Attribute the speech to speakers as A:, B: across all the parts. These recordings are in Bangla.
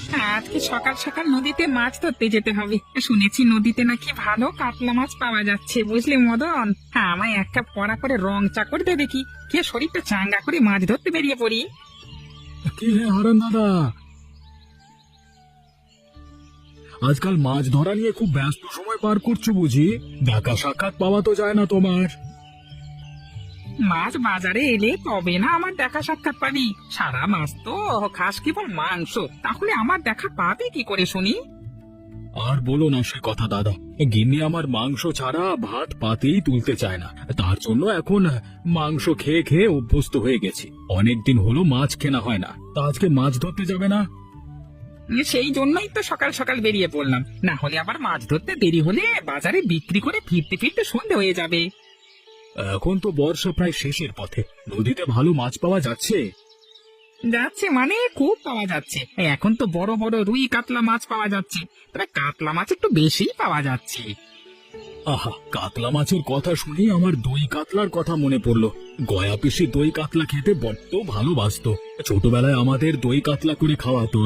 A: আজকে সকাল সকাল নদীতে মাছ ধরতে যেতে হবে। শুনেছি নদীতে নাকি ভালো কাতলা মাছ পাওয়া যাচ্ছে, বুঝলি মদন। হ্যাঁ, আমায় এক কাপ কড়া করে রং চা করে দে দেখি, কে শরীরটা চাঙ্গা করে মাছ ধরতে বেরিয়ে পড়ি।
B: কি হে হারান দাদা, আজকাল মাছ ধরা নিয়ে খুব ব্যস্ত সময় পার করছো বুঝি? দেখা সাক্ষাৎ পাওয়া তো যায় না তোমার।
A: মাছ বাজারে এলে তবে না আমার দেখা সাক্ষাৎ পাবি। সারা মাস তো খাস কেবল মাংস, তাহলে আমার দেখা পাবি কি করে শুনি?
B: আর বলো না সে কথা দাদা, গিন্নি আমার মাংস ছাড়া ভাত পাতেই তুলতে চায় না। তার জন্য এখন মাংস খেয়ে খেয়ে অভ্যস্ত হয়ে গেছি। অনেকদিন হলো মাছ কেনা হয় না, তা আজকে মাছ ধরতে যাবে না?
A: সেই জন্যই তো সকাল সকাল বেরিয়ে পড়লাম, না হলে আবার মাছ ধরতে দেরি হলে বাজারে বিক্রি করে ফিরতে ফিরতে সন্ধে হয়ে যাবে।
B: এখন তো বর্ষা প্রায় শেষের পথে, নদীতে ভালো মাছ পাওয়া যাচ্ছে?
A: যাচ্ছে মানে খুব পাওয়া যাচ্ছে। এখন তো বড় বড় রুই কাতলা মাছ পাওয়া যাচ্ছে, তবে কাতলা মাছ একটু বেশি পাওয়া যাচ্ছে।
B: আহা, কাতলা মাছের কথা শুনি আমার দই কাতলার কথা মনে পড়লো। গয়া পিসি দই কাতলা খেতে বড্ড ভালোবাসতো। ছোটবেলায় আমাদের দই কাতলা করে খাওয়াতো।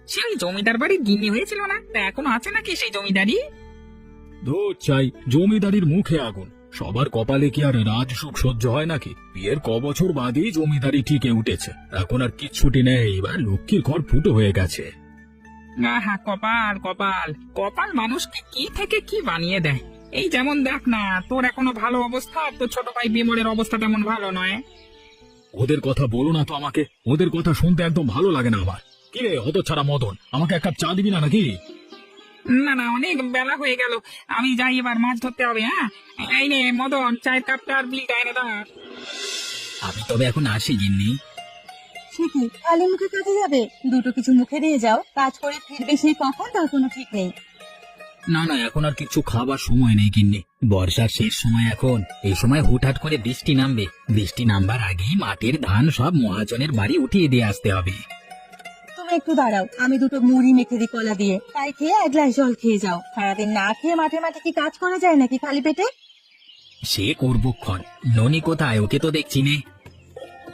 A: সেই জমিদার বাড়ির গিন্নি হয়েছিল না, তা এখনো আছে নাকি সেই জমিদারি?
B: ধুর চাই, জমিদারির মুখে আগুন। সবার কপালে কি আর রাজসুখ সহ্য হয় নাকি? বিয়ের বছর বাদেই জমিদারি ঠিকে উঠেছে, এখন আর কিচ্ছুটি নেই। এবার লক্ষ্মীর ঘর ফুটো হয়ে গেছে।
A: আহা, কপাল কপাল কপাল মানুষকে কি থেকে কি বানিয়ে দেয়। এই যেমন দেখ না, তোর এখনো ভালো অবস্থা, তোর ছোট ভাই বিমলের অবস্থা তেমন ভালো নয়।
B: ওদের কথা বলো না তো আমাকে, ওদের কথা শুনতে একদম ভালো লাগে না আমার। কি রে হতচ্ছাড়া মদন, আমাকে এক কাপ চা দিবি না নাকি?
A: না না, অনেক বেলা হয়ে গেল, আমি যাই, এবার মাছ ধরতে হবে। হ্যাঁ, এই নে মদন, চায়ের কাপটা আর বিলটা এনে দাও।
B: আমি তবে এখন আসি গিন্নি।
C: সে কি খালি মুখে কাজে যাবে? দুটো কিছু মুখে দিয়ে যাও, কাজ করে ফিরবে সেই কখন তার কোনো ঠিক নেই।
B: না না, এখন আর কিছু খাবার সময় নেই গিন্নি। বর্ষার শেষ সময় এখন, এই সময় হুটহাট করে বৃষ্টি নামবে। বৃষ্টি নামবার আগেই মাঠের ধান সব মহাজনের বাড়ি উঠিয়ে দিয়ে আসতে হবে।
C: তুমি একটু দাঁড়াও, আমি দুটো মুড়ি মেখে দিই কলা দিয়ে, তাই খেয়ে এক গ্লাস জল খেয়ে যাও। সারাদিন না খেয়ে মাঠে মাঠে কি কাজ করা যায় নাকি খালি পেটে?
B: সে করবক্ষণ। ননি কোথায়? ওকে তো দেখছি নে।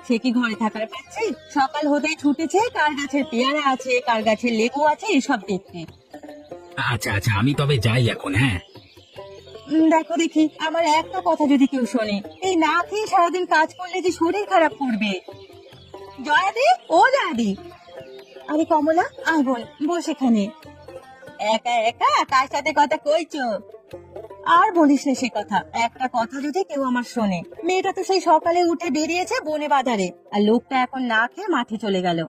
C: সে কি ঘরে থাকার পাচ্ছে? সকাল হতেই ছুটেছে কার গাছের পেয়ারা আছে, কার গাছের লেবু আছে এসব দেখতে।
B: আচ্ছা আচ্ছা, আমি তবে যাই এখন। হ্যাঁ,
C: দেখো দেখি, আমার একটা কথা যদি কেউ শোনে, এই না খেয়ে সারাদিন কাজ করলে যে শরীর খারাপ করবে। জয়াদি, ও জয়াদি। আরে কমলা, আয় বোন, বস এখানে। একা একা কার সাথে কথা কইছো? আর বলিস না সে কথা। একটা কথা যদি কেউ আমার শোনে, মেয়েটা তো সেই সকালে উঠে বেরিয়েছে বনে বাজারে, আর লোকটা এখন না খেয়ে মাঠে চলে গেল।